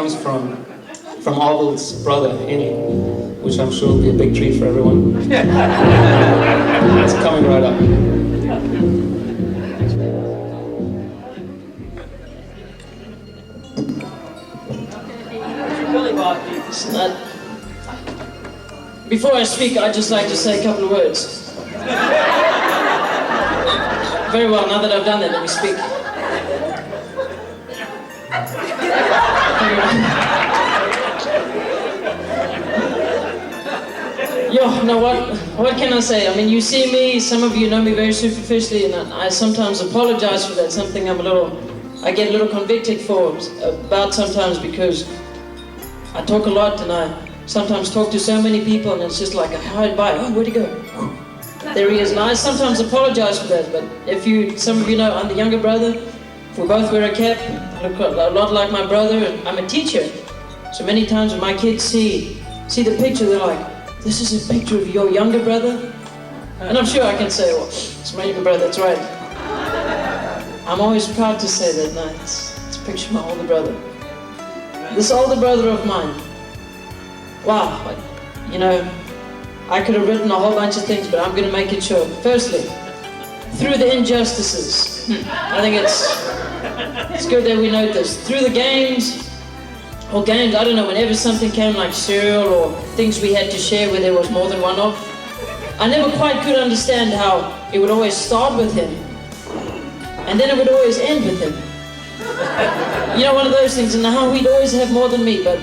comes from Abel's brother, Annie, which I'm sure will be a big treat for everyone. It's coming right up. Before I speak, I'd just like to say a couple of words. Very well, now that I've done that, let me speak. Yo, now what can I say? I mean, you see me, some of you know me very superficially, and I sometimes apologize for that, something I get a little convicted about sometimes, because I talk a lot and I sometimes talk to so many people and it's just like I hide by, oh, where'd he go? There he is. And I sometimes apologize for that, but some of you know, I'm the younger brother. We both wear a cap. I look a lot like my brother, and I'm a teacher. So many times when my kids see the picture, they're like, this is a picture of your younger brother? And I'm sure I can say, well, it's my younger brother, that's right. I'm always proud to say that, no, it's a picture of my older brother. This older brother of mine, wow, you know, I could have written a whole bunch of things, but I'm going to make it short. Firstly, through the injustices, I think it's good that we note this. Through the games, I don't know, whenever something came like cereal or things we had to share where there was more than one of, I never quite could understand how it would always start with him, and then it would always end with him. You know, one of those things, and how he'd always have more than me, but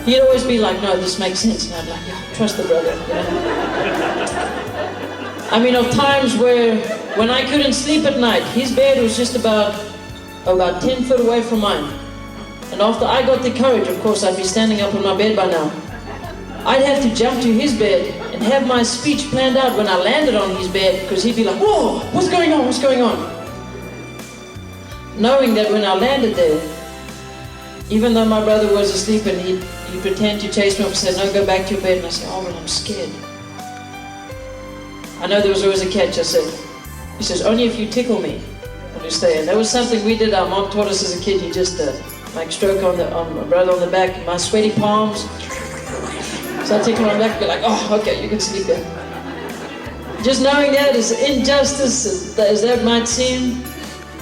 he'd always be like, no, this makes sense. And I'd be like, yeah, trust the brother, you know? I mean, of times when I couldn't sleep at night, his bed was just about 10 foot away from mine. And after I got the courage, of course, I'd be standing up in my bed by now. I'd have to jump to his bed and have my speech planned out when I landed on his bed, because he'd be like, whoa, what's going on, what's going on? Knowing that when I landed there, even though my brother was asleep and he'd pretend to chase me up and say, no, go back to your bed. And I said, oh, well, I'm scared. I know there was always a catch. He says, only if you tickle me will you stay. And that was something we did. Our mom taught us as a kid. You just like stroke on my brother on the back, my sweaty palms. So I tickle my back and be like, oh, okay, you can sleep there. Just knowing that, as injustice as that might seem,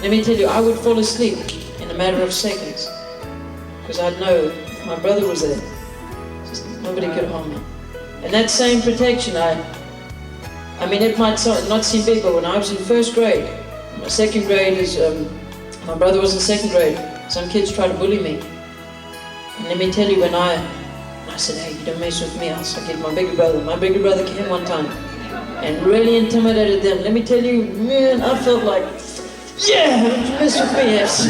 let me tell you, I would fall asleep in a matter of seconds. Because I'd know my brother was there. Just nobody could harm me. And that same protection, I mean, it might not seem big, but when I was in first grade, my second grade is, my brother was in second grade, some kids tried to bully me. And let me tell you, when I said, hey, you don't mess with me, I'll get my bigger brother. My bigger brother came one time and really intimidated them. Let me tell you, man, I felt like, yeah, don't mess with me, yes.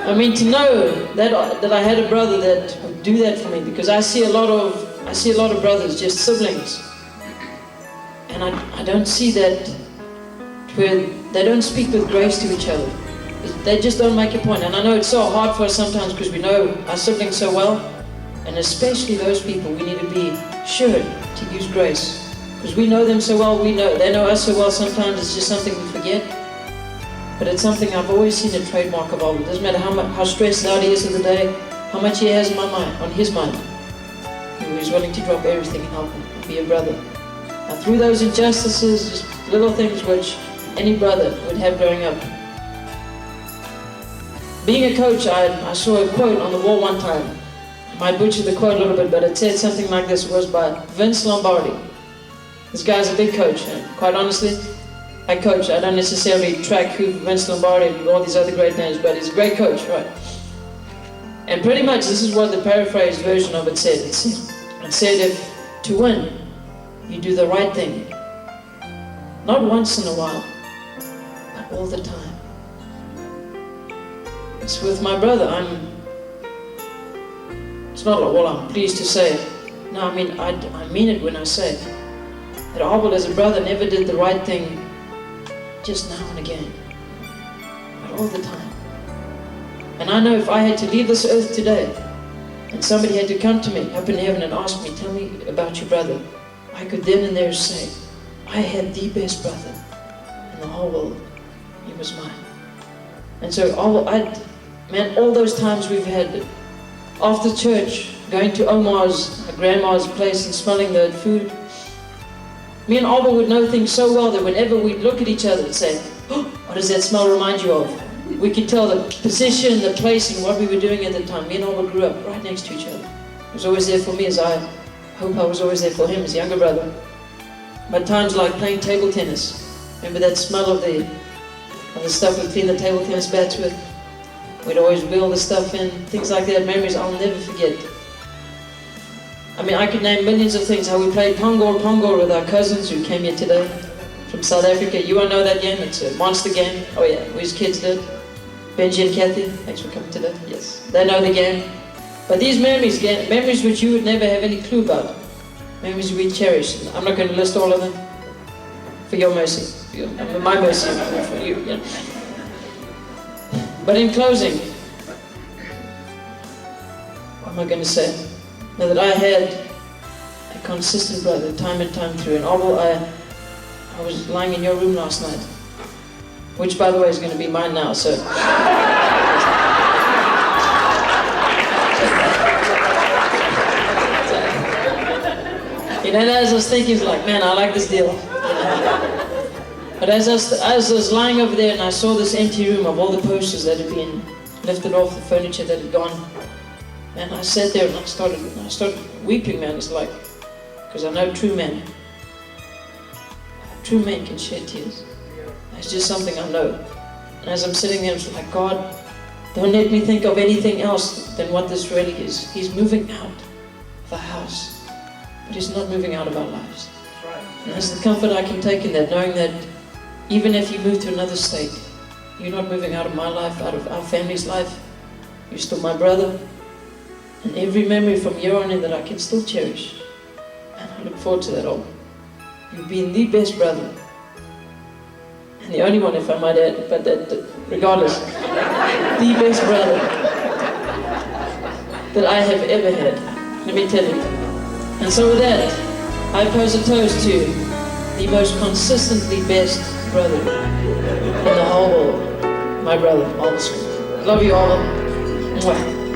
I mean, to know that I had a brother that would do that for me, because I see a lot of brothers, just siblings, and I don't see that where they don't speak with grace to each other. They just don't make a point. And I know it's so hard for us sometimes because we know our siblings so well, and especially those people, we need to be sure to use grace, because we know them so well. They know us so well. Sometimes it's just something we forget. But it's something I've always seen a trademark of Abel. It doesn't matter how stressed out he is of the day, how much he has on his mind. He's willing to drop everything and help him, be a brother. Now, through those injustices, just little things which any brother would have growing up. Being a coach, I saw a quote on the wall one time. I might butcher the quote a little bit, but it said something like this. It was by Vince Lombardi. This guy's a big coach, and quite honestly, I coach. I don't necessarily track who Vince Lombardi and all these other great names, but he's a great coach, right? And pretty much this is what the paraphrased version of it said. It said, if to win, you do the right thing. Not once in a while, but all the time. It's with my brother. It's not like, well, I'm pleased to say it. No, I mean it when I say it. That Abel as a brother never did the right thing just now and again, but all the time. And I know if I had to leave this earth today, and somebody had to come to me up in heaven and ask me, tell me about your brother, I could then and there say, I had the best brother in the whole world. He was mine. And so, man, all those times we've had after church, going to Omar's, my grandma's place and smelling the food. Me and Abel would know things so well that whenever we'd look at each other and say, oh, what does that smell remind you of? We could tell the position, the place, and what we were doing at the time. Me and Abel grew up right next to each other. He was always there for me, as I hope I was always there for him, his younger brother. But times like playing table tennis, remember that smell of the stuff we clean the table tennis bats with? We'd always wheel the stuff in, things like that, memories I'll never forget. I mean, I could name millions of things, how we played Pongor with our cousins who came here today from South Africa. You all know that game, it's a monster game. Oh yeah, we as kids did. Benji and Kathy, thanks for coming today, yes. They know the game. But these memories which you would never have any clue about, memories we cherish. I'm not going to list all of them, for your mercy, for my mercy, for you, you know. But in closing, what am I going to say? Now that I had a consistent brother time and time through, and Abel, I was lying in your room last night, which by the way is going to be mine now, so. You know, as I was thinking, it's like, man, I like this deal. But as I was lying over there and I saw this empty room of all the posters that had been lifted off, the furniture that had gone, and I sat there and I started weeping, man. It's like, because I know true men can shed tears. It's just something I know. And as I'm sitting there, I'm like, God, don't let me think of anything else than what this really is. He's moving out of our house, but He's not moving out of our lives. And that's the comfort I can take in that, knowing that even if you move to another state, you're not moving out of my life, out of our family's life. You're still my brother. And every memory from here on in that I can still cherish. And I look forward to that all. You've been the best brother. And the only one, if I might add, but regardless, the best brother that I have ever had. Let me tell you. And so with that, I pose a toast to the most consistently best brother in the whole world. My brother, Albert. Love you all. Mwah.